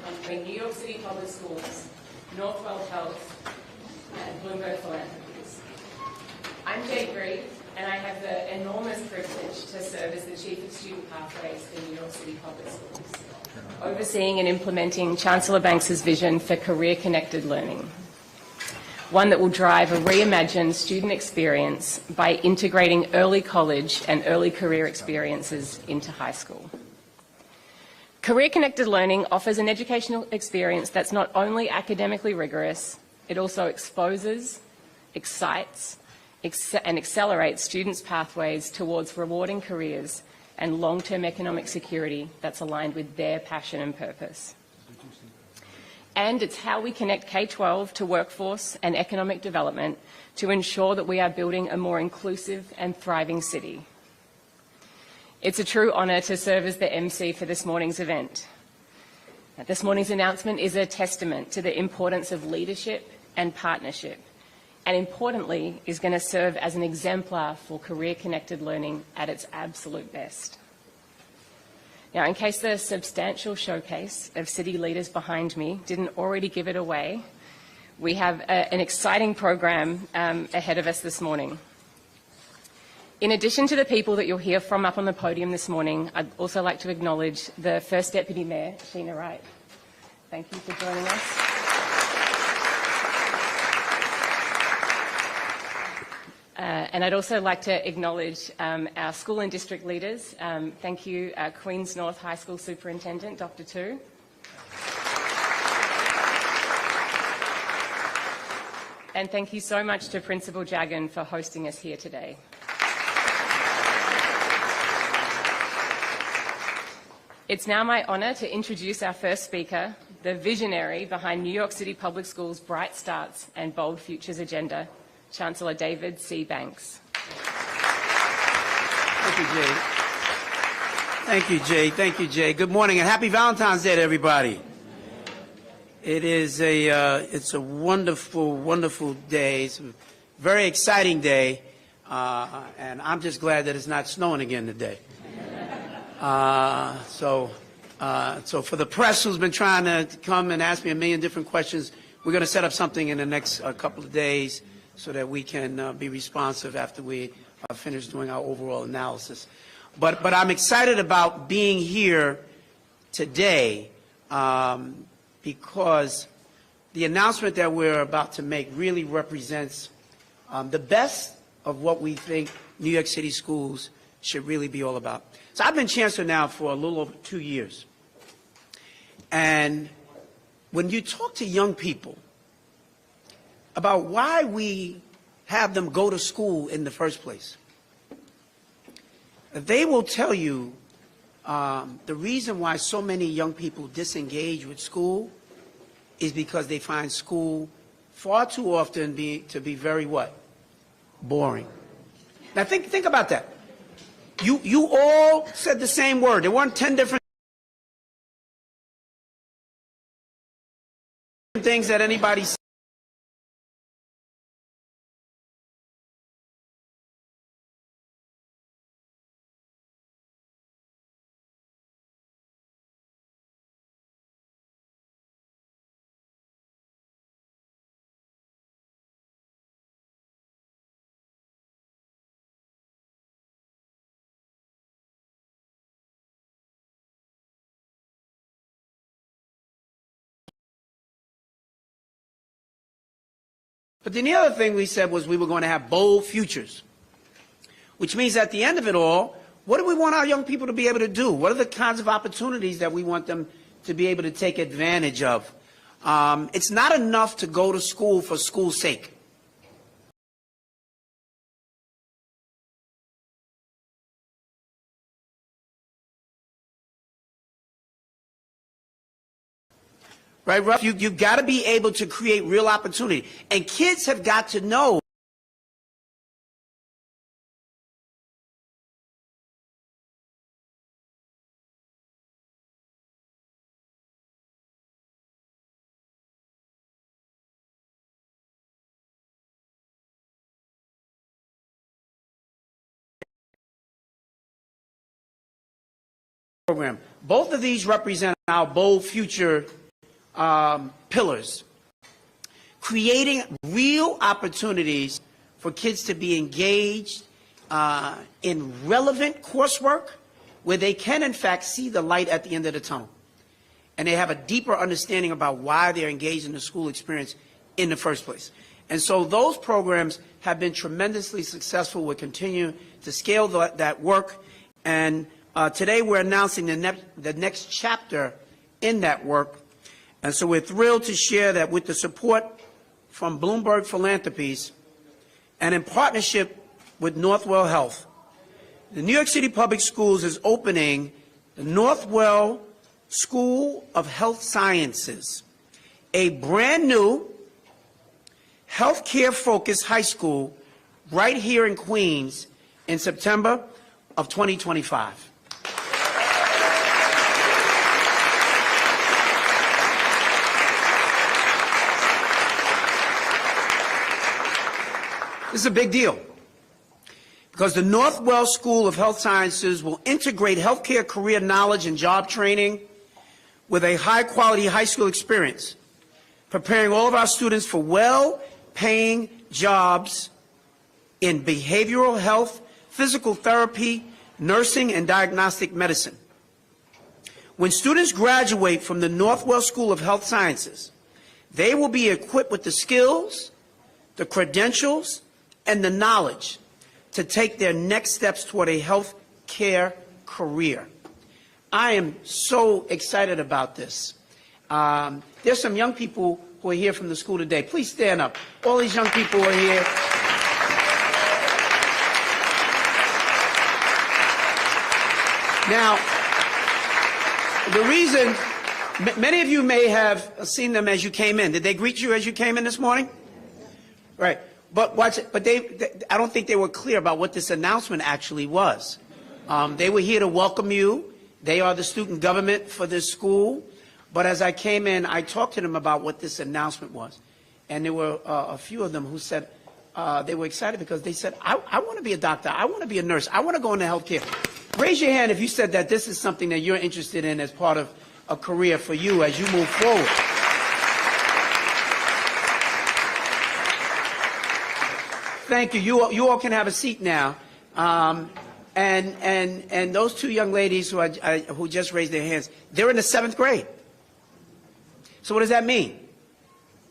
between New York City Public Schools, Northwell Health, and Bloomberg Philanthropies. I'm Jade Greve, and I have the enormous privilege to serve as the Chief of Student Pathways for New York City Public Schools, overseeing and implementing Chancellor Banks's vision for career-connected learning, one that will drive a reimagined student experience by integrating early college and early career experiences into high school. Career-connected learning offers an educational experience that's not only academically rigorous, it also exposes, excites, and accelerates students' pathways towards rewarding careers and long-term economic security that's aligned with their passion and purpose. And it's how we connect K-12 to workforce and economic development to ensure that we are building a more inclusive and thriving city. It's a true honour to serve as the MC for this morning's event. This morning's announcement is a testament to the importance of leadership and partnership, and importantly is going to serve as an exemplar for career-connected learning at its absolute best. Now, in case the substantial showcase of city leaders behind me didn't already give it away, we have an exciting program ahead of us this morning. In addition to the people that you'll hear from up on the podium this morning, I'd also like to acknowledge the First Deputy Mayor, Sheena Wright. Thank you for joining us. And I'd also like to acknowledge our school and district leaders. Thank you, Queens North High School Superintendent, Dr. Tu. And thank you so much to Principal Jagan for hosting us here today. It's now my honour to introduce our first speaker, the visionary behind New York City Public Schools' Bright Starts and Bold Futures agenda, Chancellor David C. Banks. Thank you, Jay. Thank you, Jay. Thank you, Jay. Good morning and happy Valentine's Day to everybody. It is it's a wonderful, wonderful day. It's a very exciting day, and I'm just glad that it's not snowing again today. So for the press who's been trying to come and ask me a million different questions, we're going to set up something in the next couple of days so that we can be responsive after we finish doing our overall analysis. But I'm excited about being here today because the announcement that we're about to make really represents the best of what we think New York City schools should really be all about. So I've been chancellor now for a little over 2 years. And when you talk to young people about why we have them go to school in the first place, they will tell you the reason why so many young people disengage with school is because they find school far too often to be very what? Boring. Now think about that. You all said the same word. There weren't 10 different things that anybody said. But then the other thing we said was we were going to have bold futures, which means at the end of it all, what do we want our young people to be able to do? What are the kinds of opportunities that we want them to be able to take advantage of? It's not enough to go to school for school's sake. Right, Ruff? You've got to be able to create real opportunity. And kids have got to know program. Both of these represent our bold future pillars: creating real opportunities for kids to be engaged in relevant coursework where they can, in fact, see the light at the end of the tunnel, and they have a deeper understanding about why they're engaged in the school experience in the first place. And so those programs have been tremendously successful. We're continuing to scale that work, and today we're announcing the next chapter in that work. And so we're thrilled to share that with the support from Bloomberg Philanthropies and in partnership with Northwell Health, the New York City Public Schools is opening the Northwell School of Health Sciences, a brand new healthcare-focused high school right here in Queens in September of 2025. This is a big deal because the Northwell School of Health Sciences will integrate healthcare career knowledge and job training with a high-quality high school experience, preparing all of our students for well-paying jobs in behavioral health, physical therapy, nursing, and diagnostic medicine. When students graduate from the Northwell School of Health Sciences, they will be equipped with the skills, the credentials, and the knowledge to take their next steps toward a health care career. I am so excited about this. There's some young people who are here from the school today. Please stand up. All these young people are here. Now, the reason, many of you may have seen them as you came in. Did they greet you as you came in this morning? Right. But watch it. But I don't think they were clear about what this announcement actually was. They were here to welcome you. They are the student government for this school. But as I came in, I talked to them about what this announcement was. And there were a few of them who said they were excited because they said, I want to be a doctor. I want to be a nurse. I want to go into healthcare. Raise your hand if you said that this is something that you're interested in as part of a career for you as you move forward. Thank you. You all can have a seat now. And those two young ladies who just raised their hands, they're in the 7th grade. So what does that mean?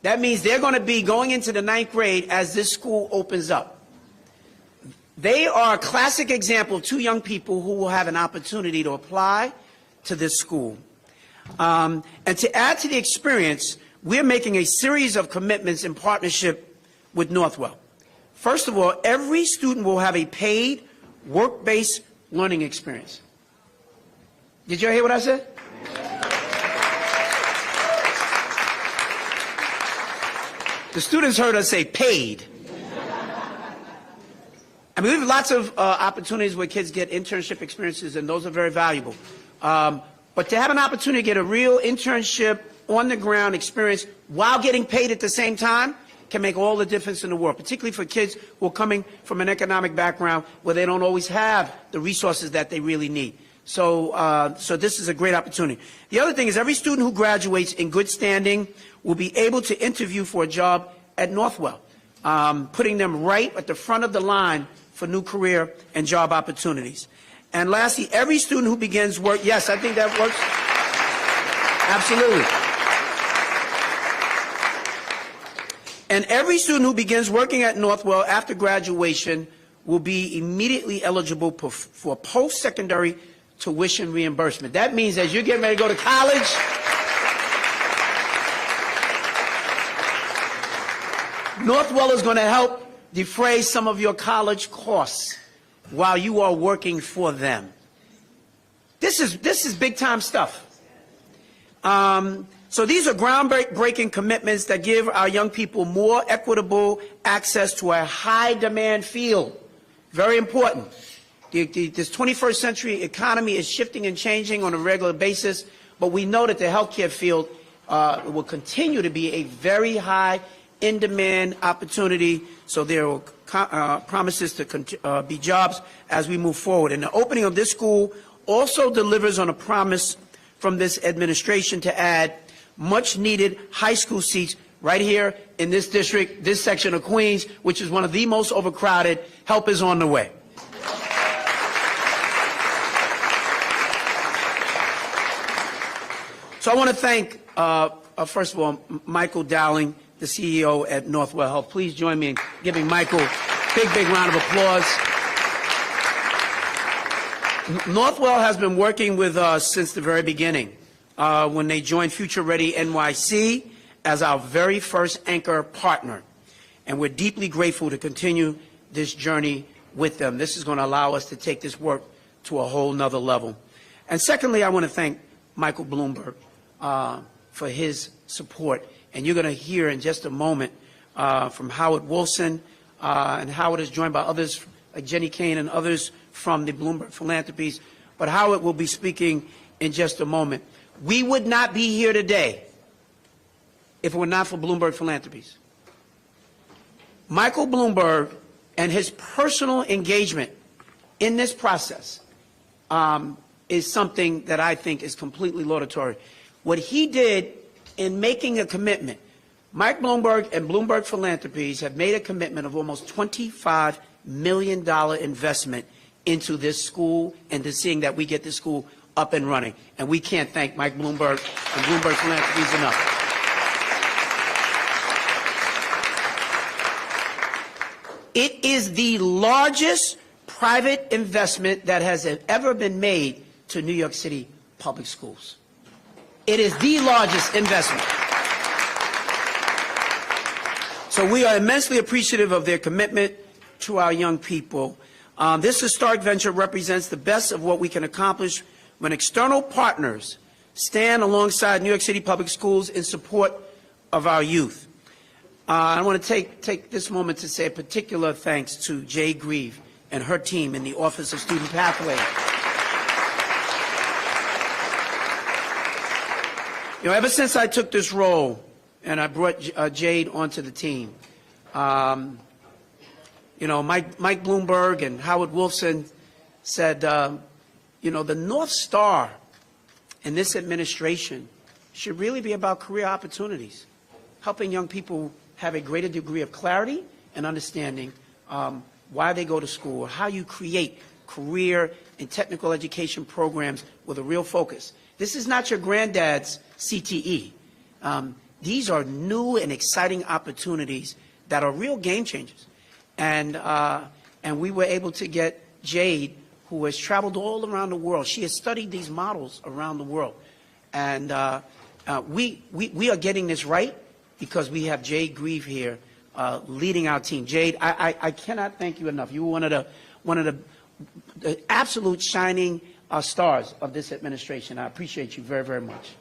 That means they're going to be going into the 9th grade as this school opens up. They are a classic example of two young people who will have an opportunity to apply to this school. And to add to the experience, we're making a series of commitments in partnership with Northwell. First of all, every student will have a paid work-based learning experience. Did you hear what I said? The students heard us say paid. I mean, we have lots of opportunities where kids get internship experiences, and those are very valuable. But to have an opportunity to get a real internship, on-the-ground experience while getting paid at the same time can make all the difference in the world, particularly for kids who are coming from an economic background where they don't always have the resources that they really need. So this is a great opportunity. The other thing is every student who graduates in good standing will be able to interview for a job at Northwell, putting them right at the front of the line for new career and job opportunities. And lastly, every student who begins work, yes, I think that works. Absolutely. And every student who begins working at Northwell after graduation will be immediately eligible for post-secondary tuition reimbursement. That means as you're getting ready to go to college, Northwell is going to help defray some of your college costs while you are working for them. This is big-time stuff. So these are groundbreaking commitments that give our young people more equitable access to a high-demand field. Very important. This 21st century economy is shifting and changing on a regular basis, but we know that the healthcare field will continue to be a very high in-demand opportunity, so there are promises to be jobs as we move forward. And the opening of this school also delivers on a promise from this administration to add much-needed high school seats right here in this district, this section of Queens, which is one of the most overcrowded. Help is on the way. So I want to thank, first of all, Michael Dowling, the CEO at Northwell Health. Please join me in giving Michael a big round of applause. Northwell has been working with us since the very beginning, when they joined Future Ready NYC as our very first anchor partner. And we're deeply grateful to continue this journey with them. This is going to allow us to take this work to a whole nother level. And secondly, I want to thank Michael Bloomberg for his support. And you're going to hear in just a moment from Howard Wolfson, and Howard is joined by others like Jenny Kane and others from the Bloomberg Philanthropies. But Howard will be speaking in just a moment. We would not be here today if it were not for Bloomberg Philanthropies. Michael Bloomberg and his personal engagement in this process is something that I think is completely laudatory. What he did in making a commitment, Mike Bloomberg and Bloomberg Philanthropies have made a commitment of almost $25 million investment into this school and to seeing that we get this school up and running. And we can't thank Mike Bloomberg and Bloomberg Philanthropies enough. It is the largest private investment that has ever been made to New York City public schools. It is the largest investment. So we are immensely appreciative of their commitment to our young people. This historic venture represents the best of what we can accomplish when external partners stand alongside New York City public schools in support of our youth. I want to take this moment to say a particular thanks to Jade Grieve and her team in the Office of Student Pathway. You know, ever since I took this role and I brought Jade onto the team, you know, Mike Bloomberg and Howard Wolfson said, you know, the North Star in this administration should really be about career opportunities, helping young people have a greater degree of clarity and understanding why they go to school, how you create career and technical education programs with a real focus. This is not your granddad's CTE. These are new and exciting opportunities that are real game changers. And we were able to get Jade, who has traveled all around the world. She has studied these models around the world. And we are getting this right because we have Jade Grieve here leading our team. Jade, I cannot thank you enough. You were one of the absolute shining stars of this administration. I appreciate you very, very much.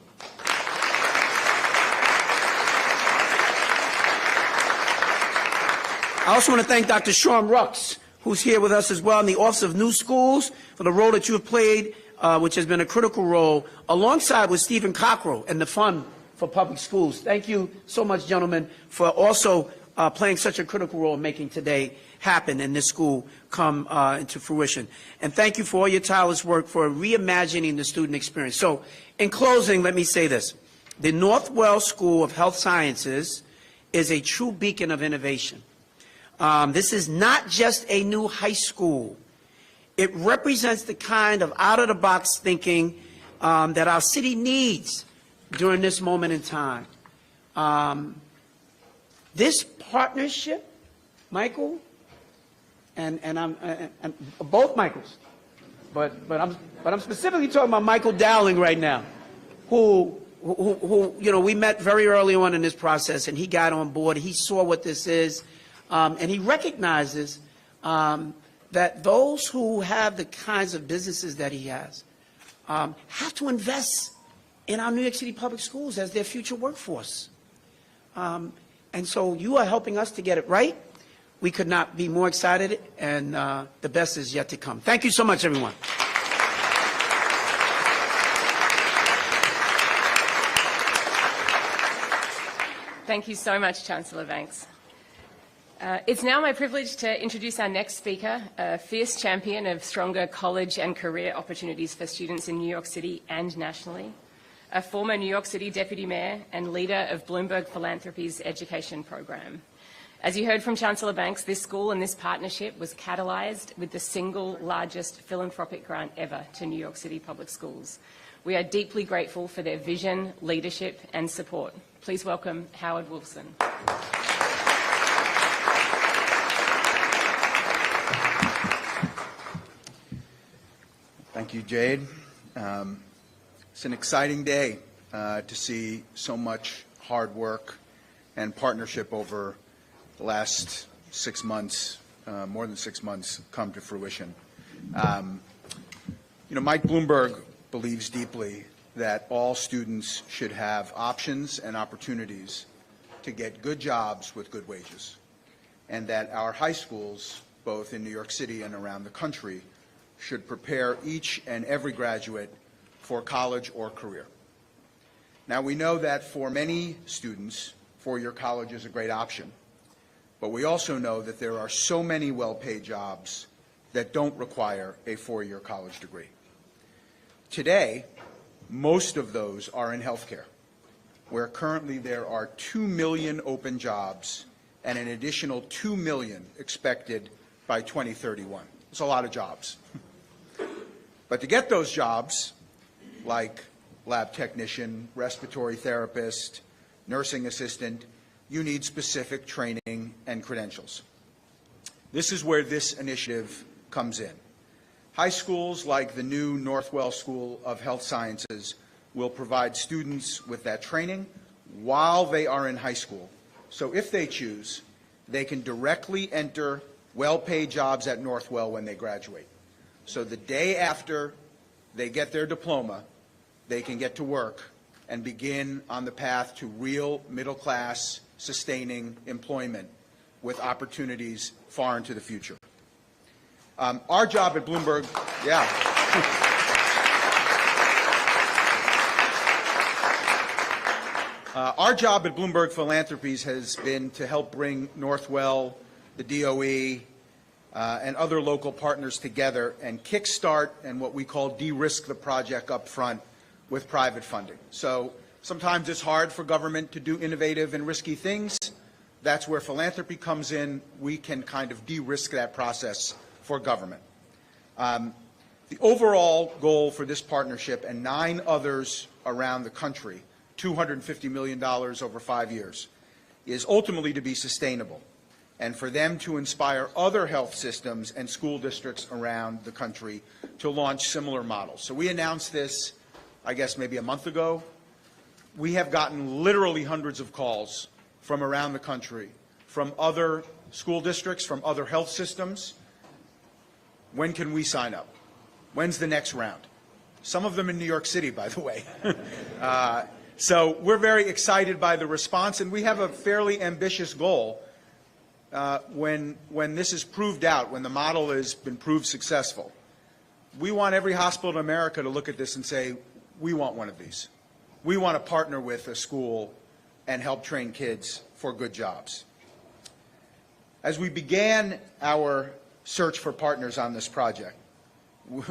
I also want to thank Dr. Sean Rux, who's here with us as well in the Office of New Schools, for the role that you have played, which has been a critical role, alongside with Stephen Cockrell and the Fund for Public Schools. Thank you so much, gentlemen, for also playing such a critical role in making today happen and this school come into fruition. And thank you for all your tireless work for reimagining the student experience. So, in closing, let me say this. The Northwell School of Health Sciences is a true beacon of innovation. This is not just a new high school. It represents the kind of out-of-the-box thinking that our city needs during this moment in time. This partnership, Michael, and both Michaels, but I'm specifically talking about Michael Dowling right now, who you know, we met very early on in this process, and he got on board. He saw what this is. And he recognizes that those who have the kinds of businesses that he has have to invest in our New York City public schools as their future workforce. And so you are helping us to get it right. We could not be more excited, and the best is yet to come. Thank you so much, everyone. Thank you so much, Chancellor Banks. It's now my privilege to introduce our next speaker, a fierce champion of stronger college and career opportunities for students in New York City and nationally. a former New York City Deputy Mayor and leader of Bloomberg Philanthropies education program. As you heard from Chancellor Banks, this school and this partnership was catalysed with the single largest philanthropic grant ever to New York City public schools. We are deeply grateful for their vision, leadership and support. Please welcome Howard Wolfson. Thank you, Jade. It's an exciting day to see so much hard work and partnership over the last 6 months, more than 6 months, come to fruition. Mike Bloomberg believes deeply that all students should have options and opportunities to get good jobs with good wages, and that our high schools, both in New York City and around the country, should prepare each and every graduate for college or career. Now, we know that for many students, four-year college is a great option, but we also know that there are so many well-paid jobs that don't require a four-year college degree. Today, most of those are in healthcare, where currently there are 2 million open jobs and an additional 2 million expected by 2031. It's a lot of jobs. But to get those jobs, like lab technician, respiratory therapist, nursing assistant, you need specific training and credentials. This is where this initiative comes in. High schools like the new Northwell School of Health Sciences will provide students with that training while they are in high school. So if they choose, they can directly enter well-paid jobs at Northwell when they graduate. So the day after they get their diploma, they can get to work and begin on the path to real middle-class, sustaining employment with opportunities far into the future. Our job at Bloomberg, our job at Bloomberg Philanthropies has been to help bring Northwell, the DOE, and other local partners together and kickstart and what we call de-risk the project up front with private funding. So sometimes it's hard for government to do innovative and risky things. That's where philanthropy comes in. We can kind of de-risk that process for government. The overall goal for this partnership and 9 others around the country, $250 million over 5 years, is ultimately to be sustainable and for them to inspire other health systems and school districts around the country to launch similar models. So we announced this, I guess, maybe a month ago. We have gotten literally hundreds of calls from around the country, from other school districts, from other health systems. When can we sign up? When's the next round? Some of them in New York City, by the way. So we're very excited by the response, and we have a fairly ambitious goal. When this is proved out, when the model has been proved successful, we want every hospital in America to look at this and say, we want one of these. We want to partner with a school and help train kids for good jobs. As we began our search for partners on this project,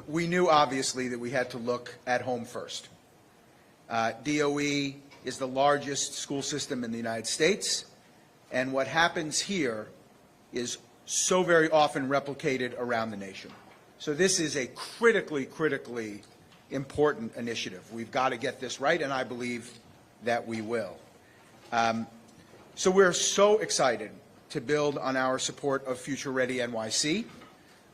we knew obviously that we had to look at home first. DOE is the largest school system in the United States, and what happens here is so very often replicated around the nation. So this is a critically important initiative. We've got to get this right, and I believe that we will. So we're so excited to build on our support of Future Ready NYC,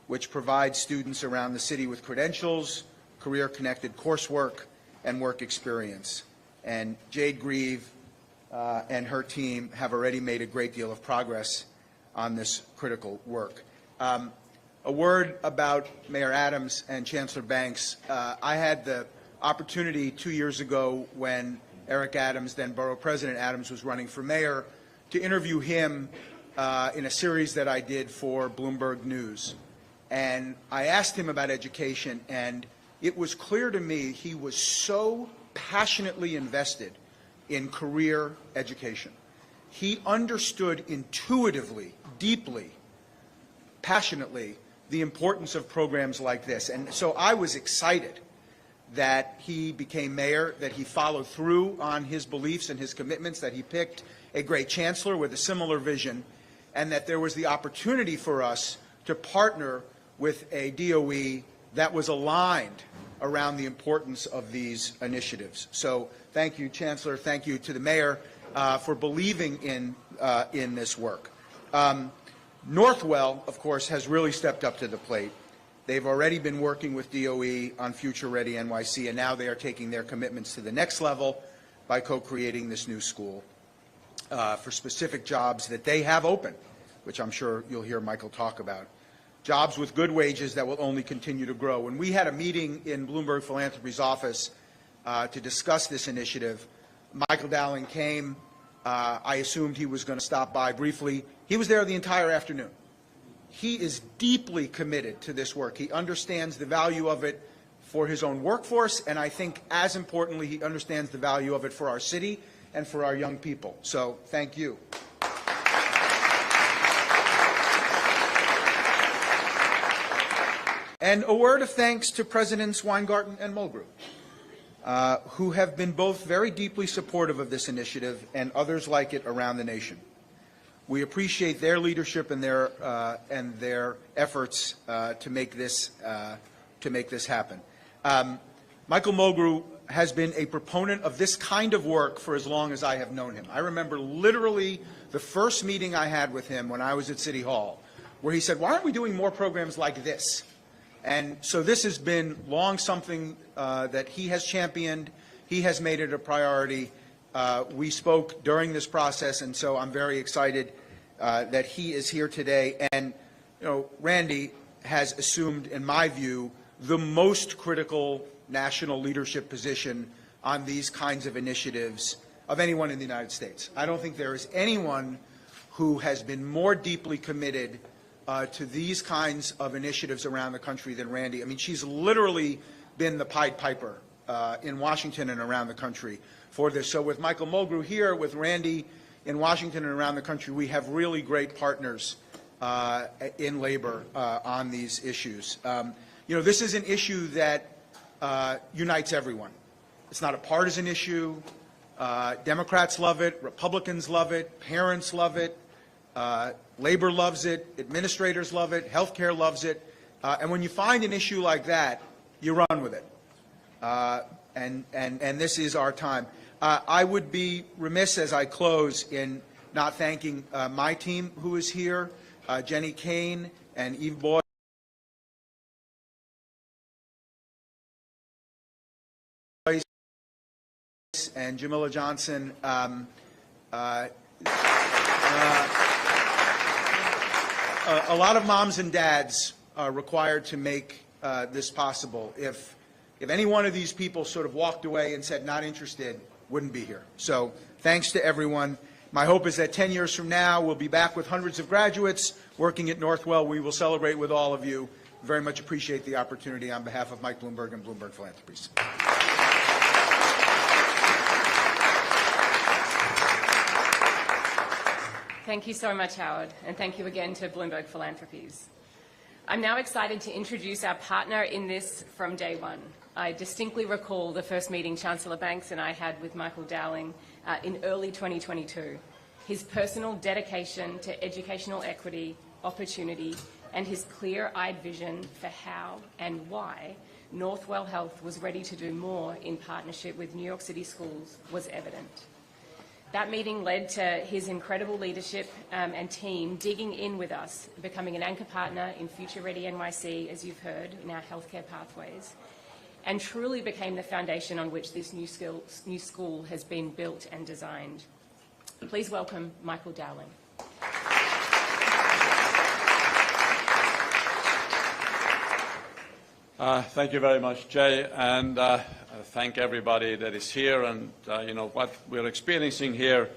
which provides students around the city with credentials, career-connected coursework, and work experience. And Jade Grieve and her team have already made a great deal of progress on this critical work. A word about Mayor Adams and Chancellor Banks. I had the opportunity 2 years ago when Eric Adams, then Borough President Adams, was running for mayor, to interview him in a series that I did for Bloomberg News. And I asked him about education, and it was clear to me he was so passionately invested in career education. He understood intuitively, deeply, passionately, the importance of programs like this. And so I was excited that he became mayor, that he followed through on his beliefs and his commitments, that he picked a great chancellor with a similar vision, and that there was the opportunity for us to partner with a DOE that was aligned around the importance of these initiatives. So thank you, Chancellor. Thank you to the mayor for believing in this work. Northwell, of course, has really stepped up to the plate. They've already been working with DOE on Future Ready NYC, and now they are taking their commitments to the next level by co-creating this new school for specific jobs that they have open, which I'm sure you'll hear Michael talk about. Jobs with good wages that will only continue to grow. When we had a meeting in Bloomberg Philanthropies' office to discuss this initiative, Michael Dowling came. I assumed he was going to stop by briefly. He was there the entire afternoon. He is deeply committed to this work. He understands the value of it for his own workforce, and I think, as importantly, he understands the value of it for our city and for our young people. So thank you. And a word of thanks to Presidents Weingarten and Mulgrew, who have been both very deeply supportive of this initiative and others like it around the nation. We appreciate their leadership and their efforts to make this happen. Michael Mulgrew has been a proponent of this kind of work for as long as I have known him. I remember literally the first meeting I had with him when I was at City Hall, where he said, "Why aren't we doing more programs like this?" And so this has been long something that he has championed. He has made it a priority. We spoke during this process, and so I'm very excited that he is here today. And, you know, Randi has assumed, in my view, the most critical national leadership position on these kinds of initiatives of anyone in the United States. I don't think there is anyone who has been more deeply committed to these kinds of initiatives around the country than Randi. I mean, she's literally been the Pied Piper in Washington and around the country for this. So with Michael Mulgrew here, with Randi in Washington and around the country, we have really great partners in labor on these issues. You know, this is an issue that unites everyone. It's not a partisan issue. Democrats love it. Republicans love it. Parents love it. Labor loves it. Administrators love it. Healthcare loves it. And when you find an issue like that, you run with it. And this is our time. I would be remiss as I close in not thanking my team who is here, Jenny Kane and Eve Boyd, and Jamila Johnson. A lot of moms and dads are required to make this possible. If any one of these people sort of walked away and said not interested, wouldn't be here. So thanks to everyone. My hope is that 10 years from now, we'll be back with hundreds of graduates working at Northwell. We will celebrate with all of you. Very much appreciate the opportunity on behalf of Mike Bloomberg and Bloomberg Philanthropies. Thank you so much, Howard, and thank you again to Bloomberg Philanthropies. I'm now excited to introduce our partner in this from day one. I distinctly recall the first meeting Chancellor Banks and I had with Michael Dowling in early 2022. His personal dedication to educational equity, opportunity, and his clear-eyed vision for how and why Northwell Health was ready to do more in partnership with New York City schools was evident. That meeting led to his incredible leadership and team digging in with us, becoming an anchor partner in Future Ready NYC, as you've heard, in our healthcare pathways, and truly became the foundation on which this new school has been built and designed. Please welcome Michael Dowling. Thank you very much, Jay, and thank everybody that is here. And you know, what we're experiencing here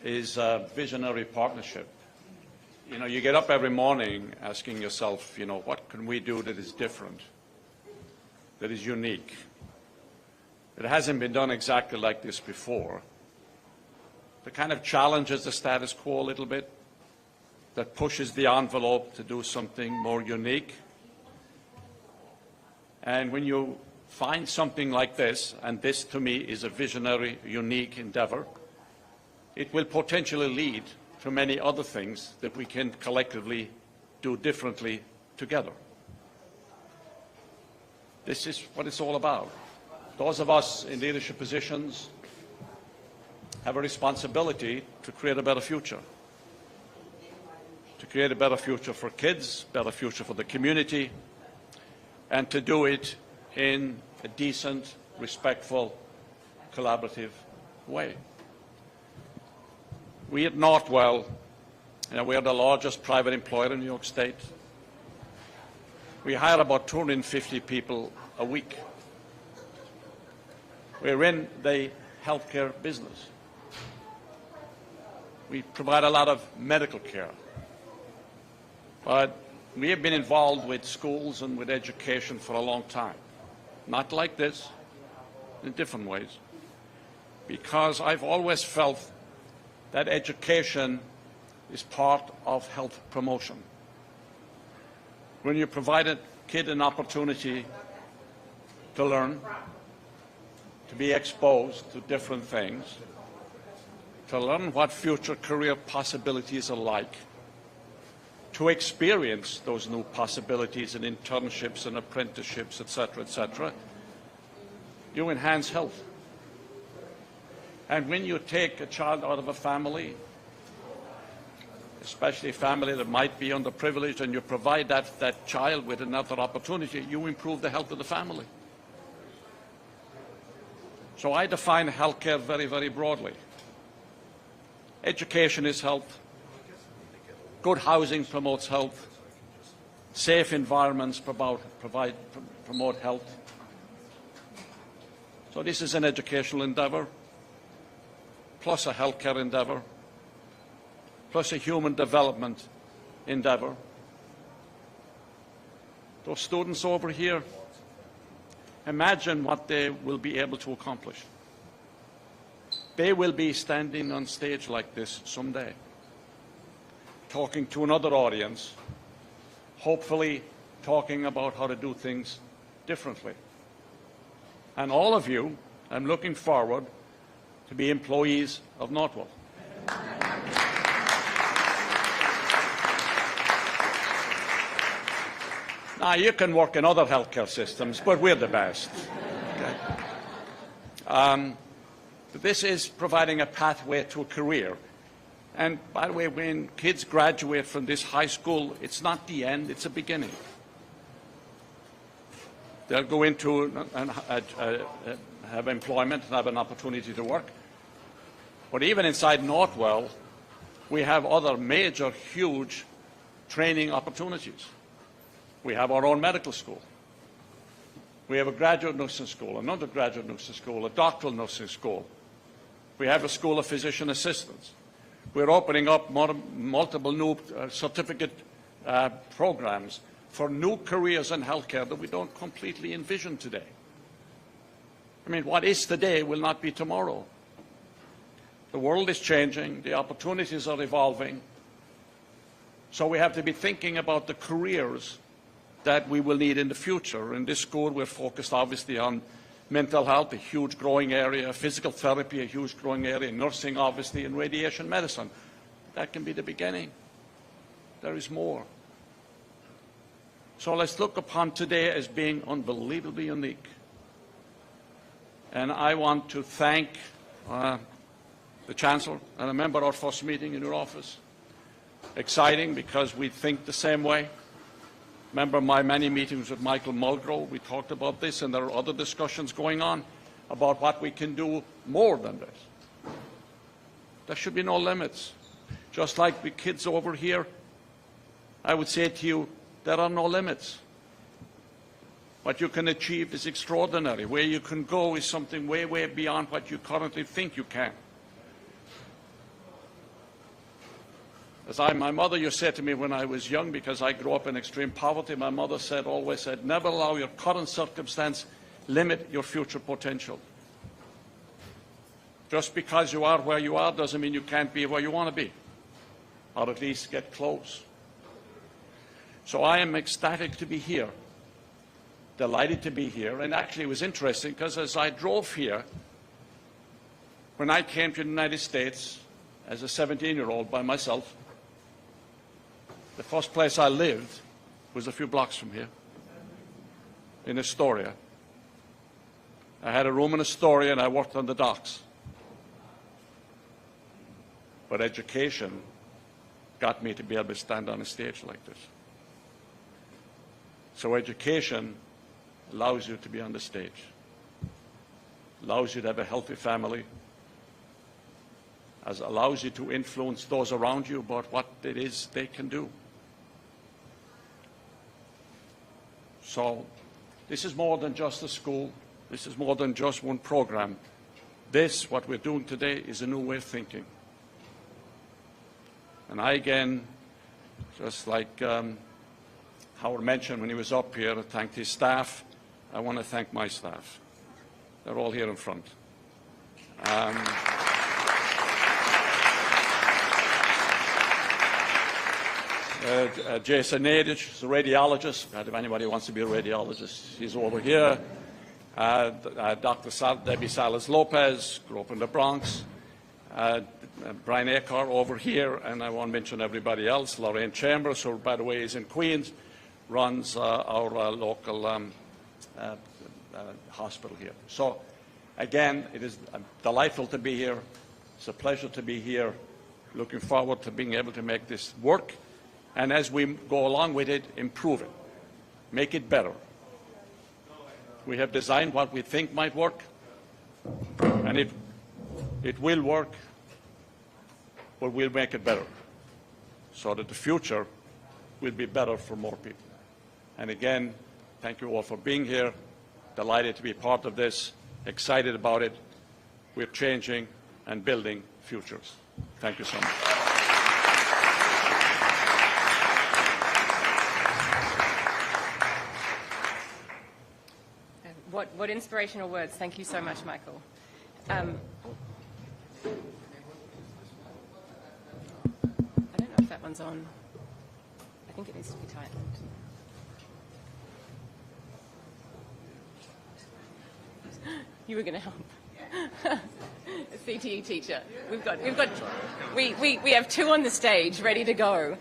is a visionary partnership. You know, you get up every morning asking yourself, you know, what can we do that is different, that is unique? It hasn't been done exactly like this before. That kind of challenges the status quo a little bit, that pushes the envelope to do something more unique. And when you find something like this, and this to me is a visionary, unique endeavor, it will potentially lead to many other things that we can collectively do differently together. This is what it's all about. Those of us in leadership positions have a responsibility to create a better future. To create a better future for kids, better future for the community, and to do it in a decent, respectful, collaborative way. We at Northwell, we are the largest private employer in New York State. We hire about 250 people a week. We're in the healthcare business. We provide a lot of medical care. But we have been involved with schools and with education for a long time. Not like this, in different ways. Because I've always felt that education is part of health promotion. When you provide a kid an opportunity to learn, to be exposed to different things, to learn what future career possibilities are like, to experience those new possibilities in internships and apprenticeships, etc., you enhance health. And when you take a child out of a family, especially a family that might be underprivileged, and you provide that child with another opportunity, you improve the health of the family. So I define healthcare very, very broadly. Education is health. Good housing promotes health. Safe environments promote health. So this is an educational endeavor, plus a healthcare endeavor, plus a human development endeavor. Those students over here, imagine what they will be able to accomplish. They will be standing on stage like this someday, talking to another audience, hopefully talking about how to do things differently. And all of you, I'm looking forward to be employees of Northwell. Now, you can work in other healthcare systems, but we're the best. Okay? This is providing a pathway to a career. And by the way, when kids graduate from this high school, it's not the end, it's a beginning. They'll go into and have employment and have an opportunity to work. But even inside Northwell, we have other major, huge training opportunities. We have our own medical school. We have a graduate nursing school, an undergraduate nursing school, a doctoral nursing school. We have a school of physician assistants. We're opening up multiple new certificate programs for new careers in healthcare that we don't completely envision today. I mean, what is today will not be tomorrow. The world is changing. The opportunities are evolving. So we have to be thinking about the careers that we will need in the future. In this school, we're focused obviously on mental health, a huge growing area, physical therapy, a huge growing area, nursing obviously, and radiation medicine. That can be the beginning. There is more. So let's look upon today as being unbelievably unique. And I want to thank the Chancellor. I remember our first meeting in your office. Exciting because we think the same way. Remember my many meetings with Michael Mulgrove, we talked about this, and there are other discussions going on about what we can do more than this. There should be no limits. Just like the kids over here, I would say to you, there are no limits. What you can achieve is extraordinary. Where you can go is something way, way beyond what you currently think you can. As my mother used to say to me when I was young, because I grew up in extreme poverty, my mother always said, never allow your current circumstance limit your future potential. Just because you are where you are doesn't mean you can't be where you want to be, or at least get close. So I am ecstatic to be here delighted to be here. And actually, it was interesting because as I drove here, when I came to the United States as a 17-year-old by myself, the first place I lived was a few blocks from here, in Astoria. I had a room in Astoria and I worked on the docks. But education got me to be able to stand on a stage like this. So education allows you to be on the stage, allows you to have a healthy family, allows you to influence those around you about what it is they can do. So this is more than just a school. This is more than just one program. This, what we're doing today, is a new way of thinking. And I, again, just like Howard mentioned when he was up here, thanked his staff. I want to thank my staff. They're all here in front. Jason Nadich is a radiologist. If anybody wants to be a radiologist, he's over here. Dr. Debbie Salas-Lopez, grew up in the Bronx. Brian Akar over here, and I won't mention everybody else. Lorraine Chambers, who, by the way, is in Queens, runs our local hospital here. So, again, it is delightful to be here. It's a pleasure to be here. Looking forward to being able to make this work. And as we go along with it, improve it. Make it better. We have designed what we think might work, and it will work, but we'll make it better so that the future will be better for more people. And again, thank you all for being here. Delighted to be part of this. Excited about it. We're changing and building futures. Thank you so much. What inspirational words. Thank you so much, Michael. I don't know if that one's on. I think it needs to be tightened. You were going to help. A CTE teacher. We have two on the stage ready to go.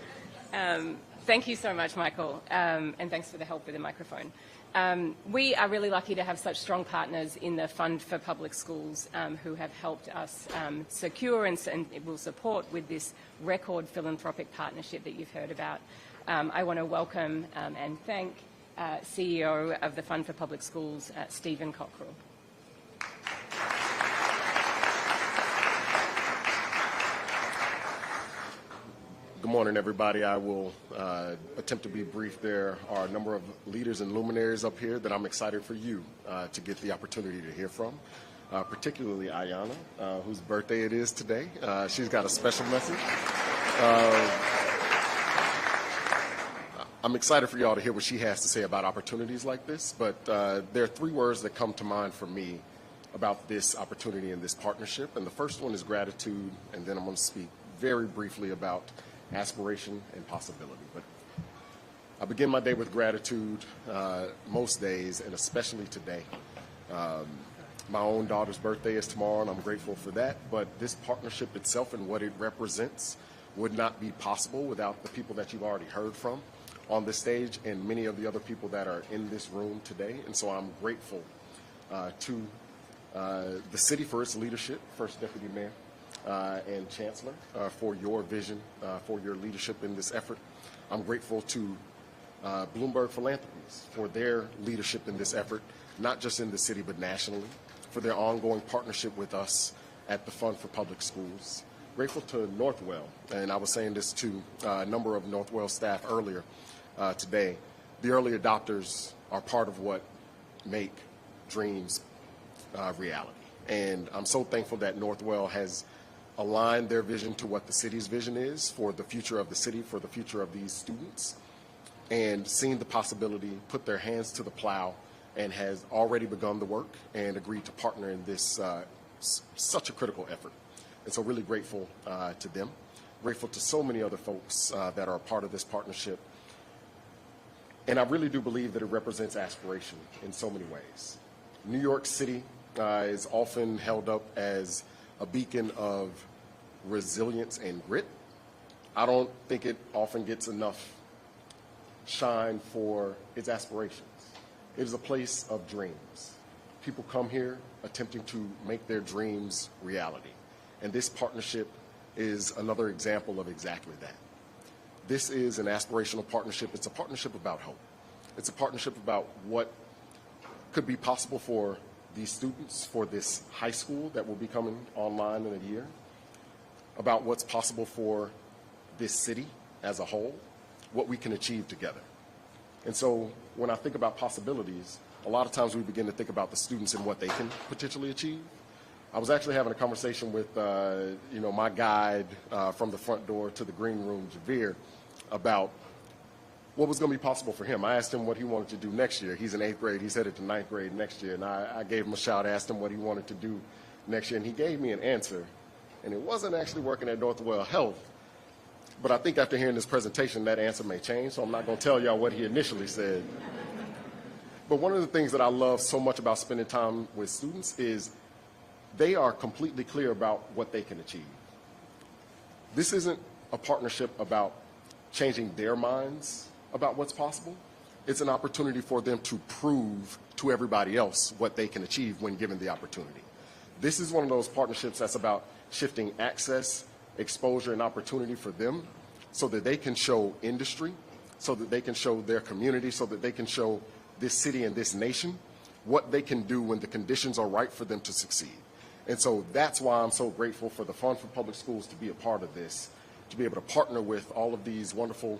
Thank you so much, Michael, and thanks for the help with the microphone. We are really lucky to have such strong partners in the Fund for Public Schools who have helped us secure and will support with this record philanthropic partnership that you've heard about. I want to welcome and thank CEO of the Fund for Public Schools, Stephen Cockrell. Good morning, everybody. I will attempt to be brief. There are a number of leaders and luminaries up here that I'm excited for you to get the opportunity to hear from, particularly Ayanna, whose birthday it is today. She's got a special message. I'm excited for y'all to hear what she has to say about opportunities like this, but there are three words that come to mind for me about this opportunity and this partnership. And the first one is gratitude, and then I'm going to speak very briefly about aspiration and possibility. But I begin my day with gratitude most days, and especially today. My own daughter's birthday is tomorrow, and I'm grateful for that. But this partnership itself and what it represents would not be possible without the people that you've already heard from on this stage and many of the other people that are in this room today. And so I'm grateful to the city for its leadership, First Deputy Mayor, and Chancellor, for your vision, for your leadership in this effort. I'm grateful to Bloomberg Philanthropies for their leadership in this effort, not just in the city but nationally, for their ongoing partnership with us at the Fund for Public Schools. Grateful to Northwell, and I was saying this to a number of Northwell staff earlier today. The early adopters are part of what make dreams reality. And I'm so thankful that Northwell has aligned their vision to what the city's vision is for the future of the city, for the future of these students, and seen the possibility, put their hands to the plow, and has already begun the work and agreed to partner in this such a critical effort. And so really grateful to them. Grateful to so many other folks that are a part of this partnership. And I really do believe that it represents aspiration in so many ways. New York City is often held up as a beacon of resilience and grit. I don't think it often gets enough shine for its aspirations. It is a place of dreams. People come here attempting to make their dreams reality. And this partnership is another example of exactly that. This is an aspirational partnership. It's a partnership about hope. It's a partnership about what could be possible for these students, for this high school that will be coming online in a year, about what's possible for this city as a whole, what we can achieve together. And so when I think about possibilities, a lot of times we begin to think about the students and what they can potentially achieve. I was actually having a conversation with my guide from the front door to the green room, Javier, about what was going to be possible for him. I asked him what he wanted to do next year. He's in 8th grade. He's headed to 9th grade next year. And I gave him a shout, asked him what he wanted to do next year. And he gave me an answer. And it wasn't actually working at Northwell Health. But I think after hearing this presentation, that answer may change. So I'm not going to tell y'all what he initially said. But one of the things that I love so much about spending time with students is they are completely clear about what they can achieve. This isn't a partnership about changing their minds about what's possible. It's an opportunity for them to prove to everybody else what they can achieve when given the opportunity. This is one of those partnerships that's about shifting access, exposure, and opportunity for them so that they can show industry, so that they can show their community, so that they can show this city and this nation what they can do when the conditions are right for them to succeed. And so that's why I'm so grateful for the Fund for Public Schools to be a part of this, to be able to partner with all of these wonderful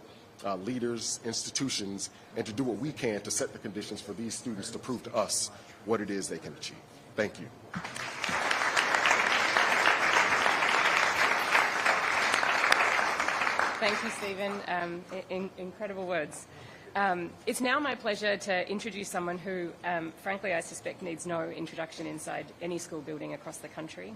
leaders, institutions, and to do what we can to set the conditions for these students to prove to us what it is they can achieve. Thank you. Thank you, Stephen. Incredible words. It's now my pleasure to introduce someone who, frankly, I suspect needs no introduction inside any school building across the country.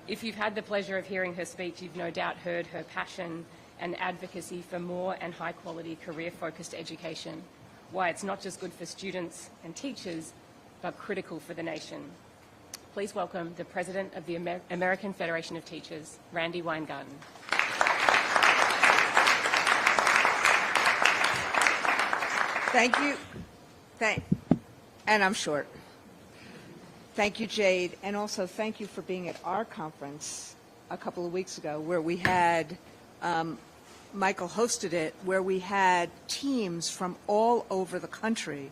If you've had the pleasure of hearing her speak, you've no doubt heard her passion and advocacy for more and high-quality career-focused education, why it's not just good for students and teachers, but critical for the nation. Please welcome the President of the American Federation of Teachers, Randi Weingarten. Thank you. And I'm short. Thank you, Jade, and also thank you for being at our conference a couple of weeks ago where we had, Michael hosted it, where we had teams from all over the country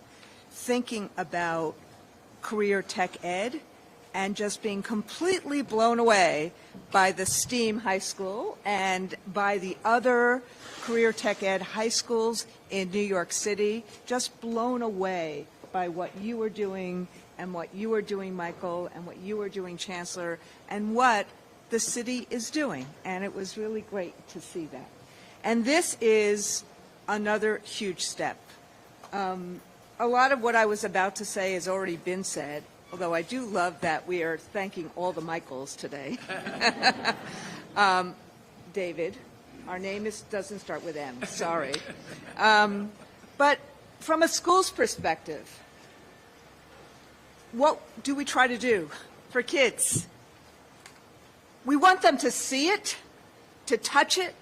thinking about career tech ed and just being completely blown away by the STEAM high school and by the other career tech ed high schools in New York City, just blown away by what you were doing and what you were doing, Michael, and what you were doing, Chancellor, and what the city is doing. And it was really great to see that. And this is another huge step. A lot of what I was about to say has already been said, although I do love that we are thanking all the Michaels today. David, our name doesn't start with M, sorry. But from a school's perspective, what do we try to do for kids? We want them to see it, to touch it,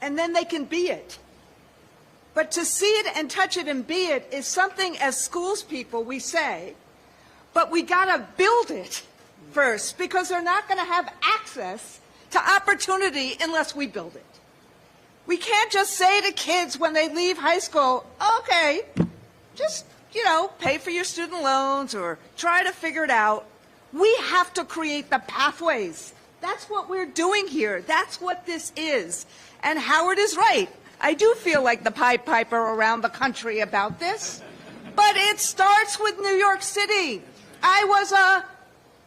and then they can be it. But to see it and touch it and be it is something as schools people we say, but we got to build it first because they're not going to have access to opportunity unless we build it. We can't just say to kids when they leave high school, okay, just, pay for your student loans or try to figure it out. We have to create the pathways. That's what we're doing here. That's what this is. And Howard is right. I do feel like the Pied Piper around the country about this. But it starts with New York City. I was a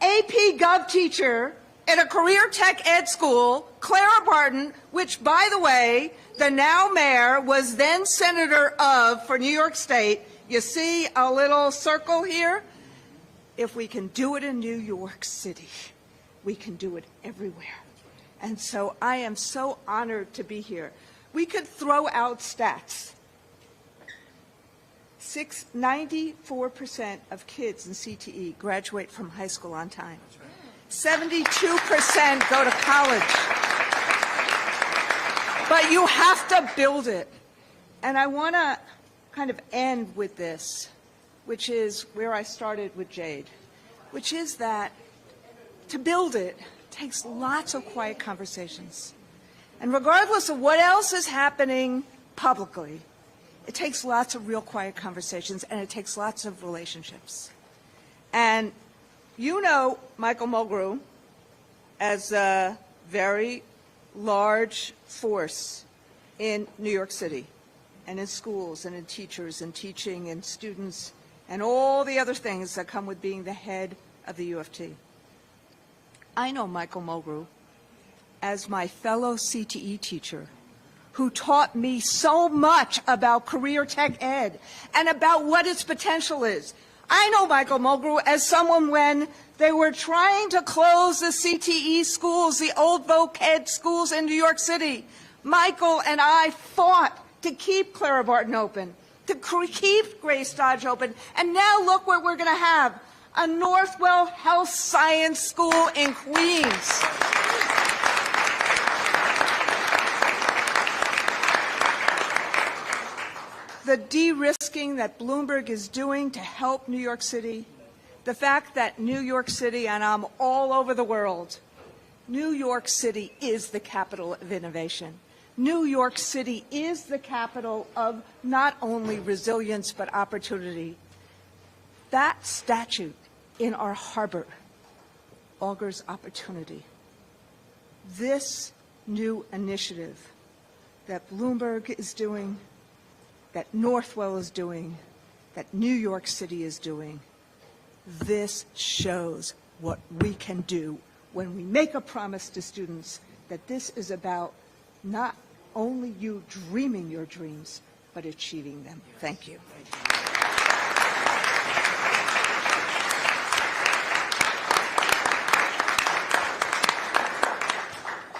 AP Gov teacher at a career tech ed school, Clara Barton, which, by the way, the now mayor was then senator for New York State. You see a little circle here? If we can do it in New York City, we can do it everywhere. And so I am so honored to be here. We could throw out stats. 94% of kids in CTE graduate from high school on time. 72% go to college. But you have to build it. And I want to kind of end with this, which is where I started with Jade, which is that to build it takes lots of quiet conversations. And regardless of what else is happening publicly, it takes lots of real quiet conversations, and it takes lots of relationships. And you know Michael Mulgrew as a very large force in New York City and in schools and in teachers and teaching and students and all the other things that come with being the head of the U of T. I know Michael Mulgrew as my fellow CTE teacher who taught me so much about career tech ed and about what its potential is. I know Michael Mulgrew as someone when they were trying to close the CTE schools, the old voc ed schools in New York City. Michael and I fought to keep Clara Barton open, to keep Grace Dodge open, and now look what we're going to have, a Northwell Health Science School in Queens. The de-risking that Bloomberg is doing to help New York City, the fact that New York City, and I'm all over the world, New York City is the capital of innovation. New York City is the capital of not only resilience but opportunity. That statute in our harbor augurs opportunity. This new initiative that Bloomberg is doing, that Northwell is doing, that New York City is doing, this shows what we can do when we make a promise to students that this is about not only you dreaming your dreams, but achieving them. Thank you.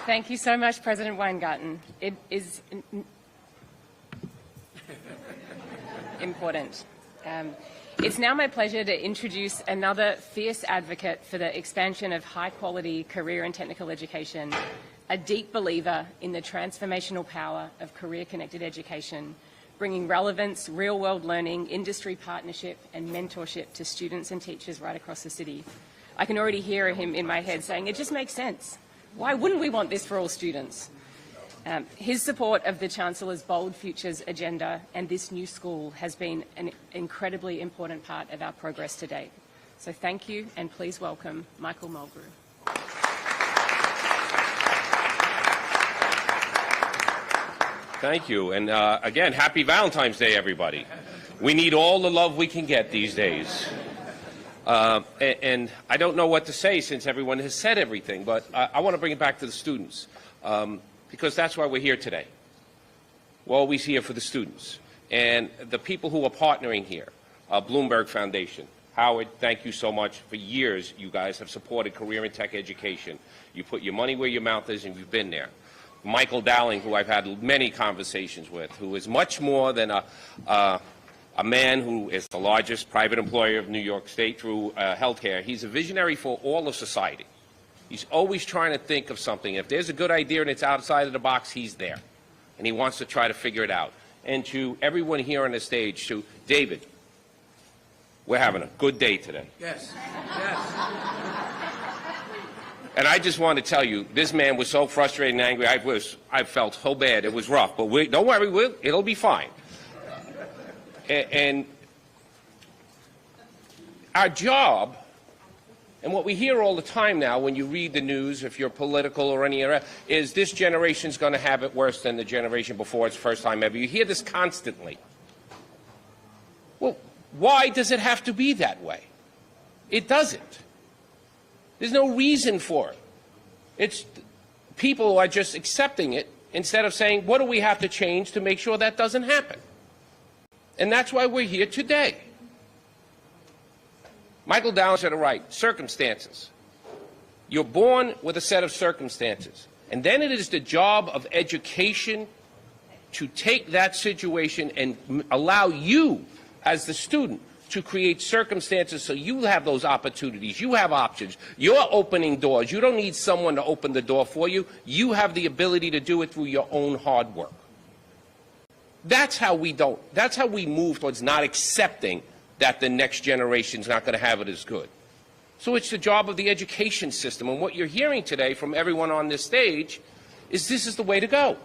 Thank you so much, President Weingarten. It is important. It's now my pleasure to introduce another fierce advocate for the expansion of high-quality career and technical education, a deep believer in the transformational power of career-connected education, bringing relevance, real-world learning, industry partnership, and mentorship to students and teachers right across the city. I can already hear him in my head saying, it just makes sense. Why wouldn't we want this for all students? His support of the Chancellor's Bold Futures agenda and this new school has been an incredibly important part of our progress to date. So thank you, and please welcome Michael Mulgrew. Thank you, and again, happy Valentine's Day, everybody. We need all the love we can get these days. And I don't know what to say since everyone has said everything, but I want to bring it back to the students. Because that's why we're here today. We're always here for the students. And the people who are partnering here, Bloomberg Foundation. Howard, thank you so much. For years, you guys have supported career and tech education. You put your money where your mouth is, and you've been there. Michael Dowling, who I've had many conversations with, who is much more than a man who is the largest private employer of New York State through healthcare. He's a visionary for all of society. He's always trying to think of something. If there's a good idea and it's outside of the box, he's there. And he wants to try to figure it out. And to everyone here on the stage, to David, we're having a good day today. Yes, yes. And I just want to tell you, this man was so frustrated and angry. I felt so bad. It was rough. But don't worry, it'll be fine. And our job, and what we hear all the time now when you read the news, if you're political or any other, is this generation's going to have it worse than the generation before its first time ever. You hear this constantly. Well, why does it have to be that way? It doesn't. There's no reason for it. It's people are just accepting it instead of saying, what do we have to change to make sure that doesn't happen? And that's why we're here today. Michael Dowling said it right, circumstances. You're born with a set of circumstances. And then it is the job of education to take that situation and allow you as the student to create circumstances so you have those opportunities, you have options, you're opening doors. You don't need someone to open the door for you. You have the ability to do it through your own hard work. That's how we move towards not accepting that the next generation's not going to have it as good. So it's the job of the education system, and what you're hearing today from everyone on this stage is this is the way to go.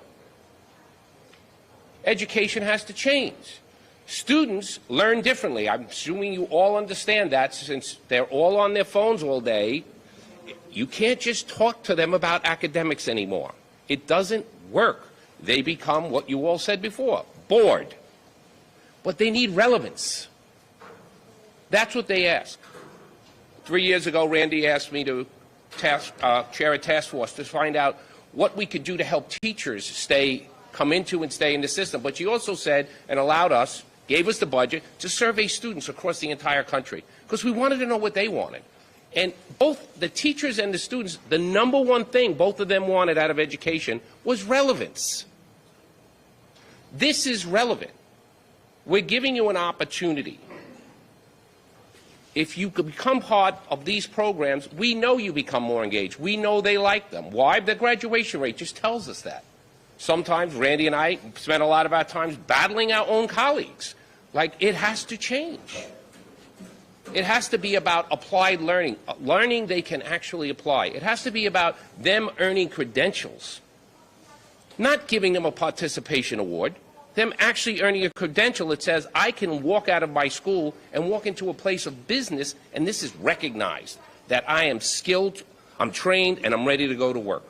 Education has to change. Students learn differently. I'm assuming you all understand that, since they're all on their phones all day. You can't just talk to them about academics anymore. It doesn't work. They become, what you all said before, bored. But they need relevance. That's what they ask. 3 years ago, Randy asked me to chair a task force to find out what we could do to help teachers come into and stay in the system. But she also said, and allowed us, gave us the budget to survey students across the entire country, because we wanted to know what they wanted. And both the teachers and the students, the number one thing both of them wanted out of education was relevance. This is relevant. We're giving you an opportunity. If you could become part of these programs, we know you become more engaged. We know they like them. Why? The graduation rate just tells us that. Sometimes Randy and I spend a lot of our time battling our own colleagues. Like, it has to change. It has to be about applied learning, learning they can actually apply. It has to be about them earning credentials, not giving them a participation award, them actually earning a credential that says, I can walk out of my school and walk into a place of business, and this is recognized, that I am skilled, I'm trained, and I'm ready to go to work.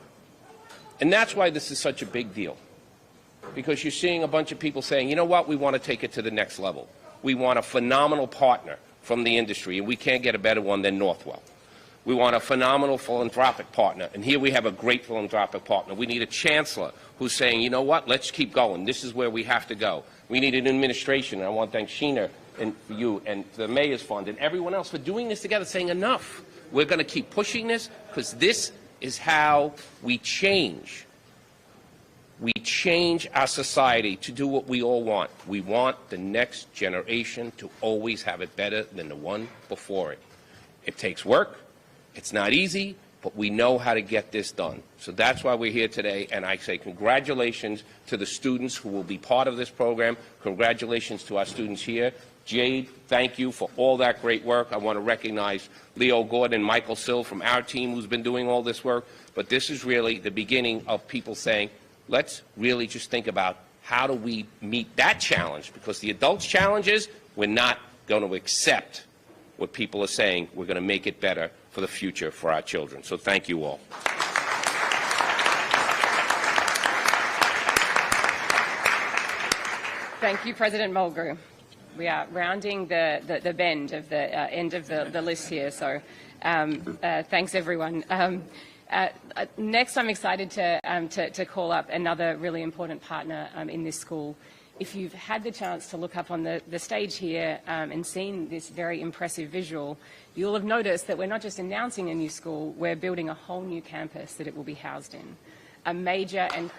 And that's why this is such a big deal, because you're seeing a bunch of people saying, you know what, we want to take it to the next level. We want a phenomenal partner from the industry, and we can't get a better one than Northwell. We want a phenomenal philanthropic partner, and here we have a great philanthropic partner. We need a chancellor who's saying, you know what, let's keep going. This is where we have to go. We need an administration, and I want to thank Sheena and you and the Mayor's Fund and everyone else for doing this together, saying enough. We're going to keep pushing this, because this is how we change. We change our society to do what we all want. We want the next generation to always have it better than the one before it. It takes work. It's not easy, but we know how to get this done. So that's why we're here today, and I say congratulations to the students who will be part of this program. Congratulations to our students here. Jade, thank you for all that great work. I want to recognize Leo Gordon, Michael Sill from our team who's been doing all this work. But this is really the beginning of people saying, let's really just think about how do we meet that challenge, because the adults' challenge is we're not going to accept what people are saying. We're going to make it better for the future for our children. So thank you all. Thank you, President Mulgrew. We are rounding the bend of the end of the list here, so thanks, everyone. Next, I'm excited to call up another really important partner in this school. If you've had the chance to look up on the stage here and seen this very impressive visual, you'll have noticed that we're not just announcing a new school, we're building a whole new campus that it will be housed in. A major and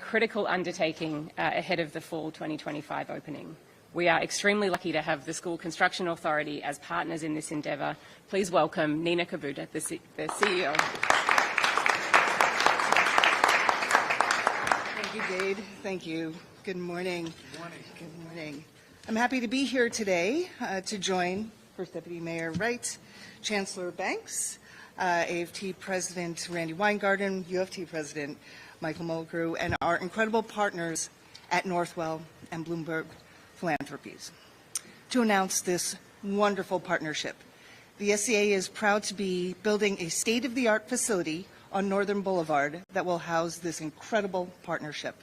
critical undertaking ahead of the fall 2025 opening. We are extremely lucky to have the School Construction Authority as partners in this endeavour. Please welcome Nina Kabuta, the CEO. Thank you, Jade. Thank you. Good morning. Good morning. Good morning. I'm happy to be here today to join First Deputy Mayor Wright, Chancellor Banks, AFT President Randi Weingarten, UFT President Michael Mulgrew, and our incredible partners at Northwell and Bloomberg Philanthropies to announce this wonderful partnership. The SCA is proud to be building a state-of-the-art facility on Northern Boulevard that will house this incredible partnership.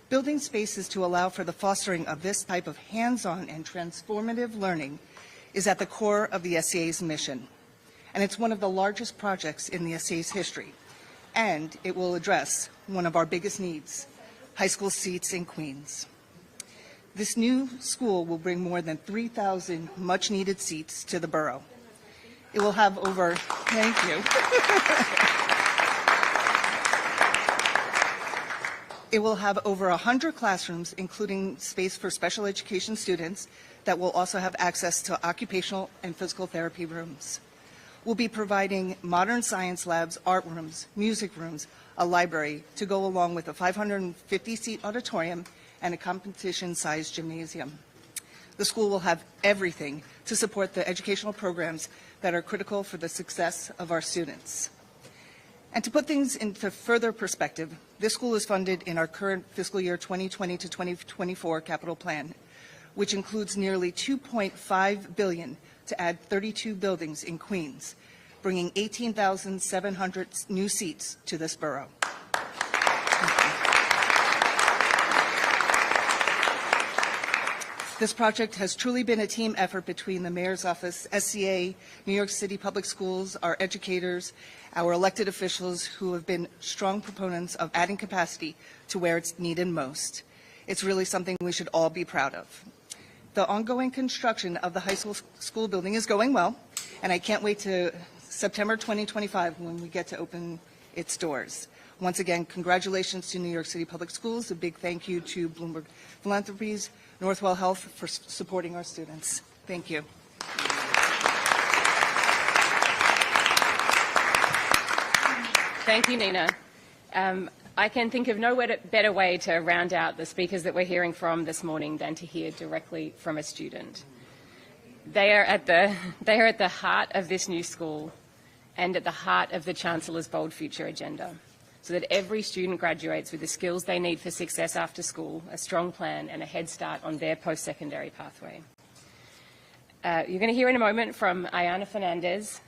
Building spaces to allow for the fostering of this type of hands-on and transformative learning is at the core of the SCA's mission, and it's one of the largest projects in the SCA's history, and it will address one of our biggest needs, high school seats in Queens. This new school will bring more than 3,000 much-needed seats to the borough. It will have over, thank you. It will have over 100 classrooms, including space for special education students that will also have access to occupational and physical therapy rooms. We'll be providing modern science labs, art rooms, music rooms, a library to go along with a 550-seat auditorium and a competition-sized gymnasium. The school will have everything to support the educational programs that are critical for the success of our students. And to put things into further perspective, this school is funded in our current fiscal year 2020 to 2024 capital plan, which includes nearly $2.5 billion to add 32 buildings in Queens, bringing 18,700 new seats to this borough. This project has truly been a team effort between the Mayor's Office, SCA, New York City Public Schools, our educators, our elected officials who have been strong proponents of adding capacity to where it's needed most. It's really something we should all be proud of. The ongoing construction of the high school building is going well, and I can't wait to September 2025 when we get to open its doors. Once again, congratulations to New York City Public Schools. A big thank you to Bloomberg Philanthropies, Northwell Health for supporting our students. Thank you. Thank you, Nina. I can think of no better way to round out the speakers that we're hearing from this morning than to hear directly from a student. They are at the heart of this new school and at the heart of the Chancellor's Bold Future agenda, so that every student graduates with the skills they need for success after school, a strong plan and a head start on their post-secondary pathway. You're going to hear in a moment from Ayana Fernandez.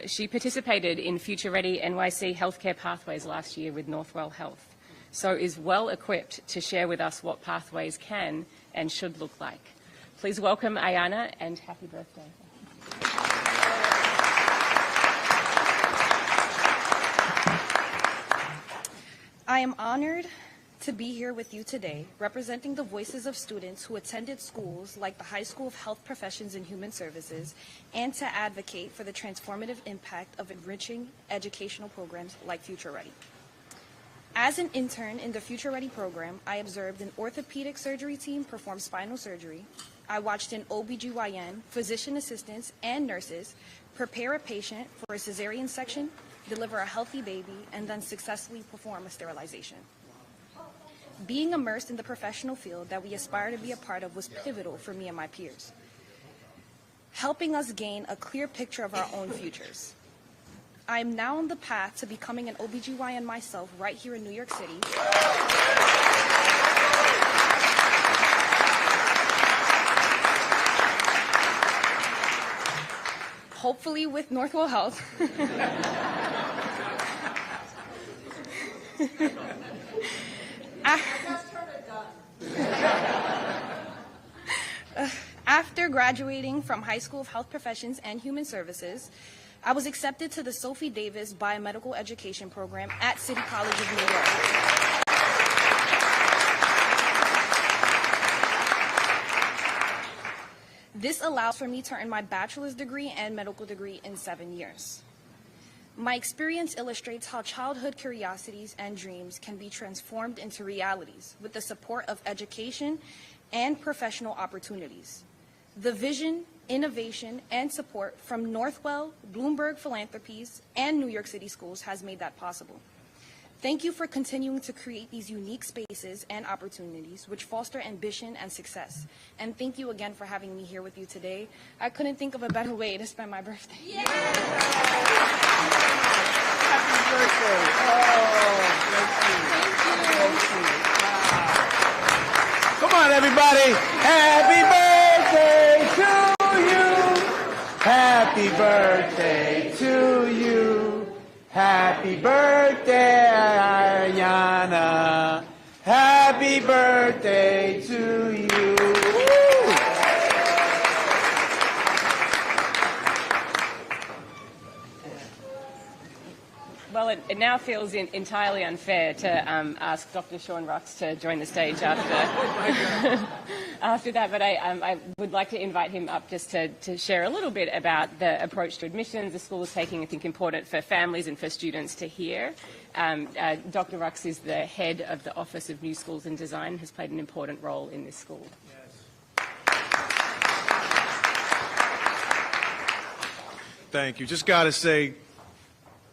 She participated in Future Ready NYC Healthcare Pathways last year with Northwell Health, so is well equipped to share with us what pathways can and should look like. Please welcome Ayana and happy birthday. I am honored to be here with you today, representing the voices of students who attended schools like the High School of Health Professions and Human Services, and to advocate for the transformative impact of enriching educational programs like Future Ready. As an intern in the Future Ready program, I observed an orthopedic surgery team perform spinal surgery. I watched an OBGYN, physician assistants, and nurses prepare a patient for a cesarean section, deliver a healthy baby, and then successfully perform a sterilization. Being immersed in the professional field that we aspire to be a part of was pivotal for me and my peers, helping us gain a clear picture of our own futures. I am now on the path to becoming an OBGYN myself right here in New York City. Hopefully with Northwell Health. After graduating from High School of Health Professions and Human Services, I was accepted to the Sophie Davis Biomedical Education Program at City College of New York. This allows for me to earn my bachelor's degree and medical degree in 7 years. My experience illustrates how childhood curiosities and dreams can be transformed into realities with the support of education and professional opportunities. The vision, innovation, and support from Northwell, Bloomberg Philanthropies, and New York City Schools has made that possible. Thank you for continuing to create these unique spaces and opportunities which foster ambition and success. And thank you again for having me here with you today. I couldn't think of a better way to spend my birthday. Yeah. Happy birthday. Oh, thank you. Come on, everybody. Happy birthday to you. Happy birthday to you. Happy birthday, Ayana. Happy birthday to you. Woo! Well, it now feels entirely unfair to ask Dr. Sean Rux to join the stage after after that, but I would like to invite him up just to share a little bit about the approach to admissions the school is taking. I think important for families and for students to hear. Dr. Rux is the head of the Office of New Schools and Design and has played an important role in this school. Thank you. Just got to say,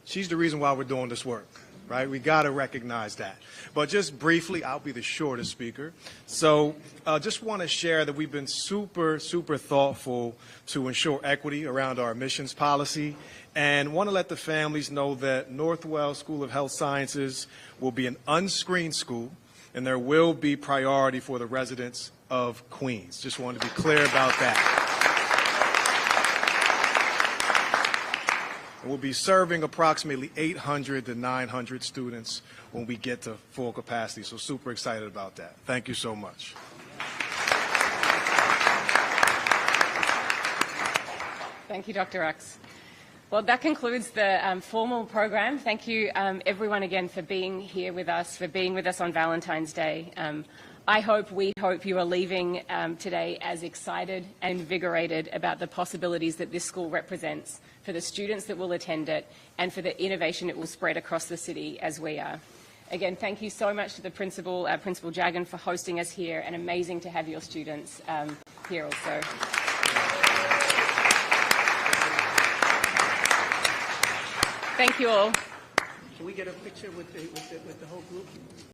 she's the reason why we're doing this work, right? We got to recognize that. But just briefly, I'll be the shortest speaker. So just want to share that we've been super thoughtful to ensure equity around our admissions policy, and want to let the families know that Northwell School of Health Sciences will be an unscreened school, and there will be priority for the residents of Queens. Just wanted to be clear about that. We'll be serving approximately 800 to 900 students when we get to full capacity, so super excited about that. Thank you so much. Thank you, Dr. Rux. Well, that concludes the formal program. Thank you, everyone, again, for being here with us, on Valentine's Day. We hope you are leaving today as excited and invigorated about the possibilities that this school represents for the students that will attend it and for the innovation it will spread across the city as we are. Again, thank you so much to the principal, Principal Jagan, for hosting us here, and amazing to have your students here also. Thank you all. Can we get a picture with the whole group?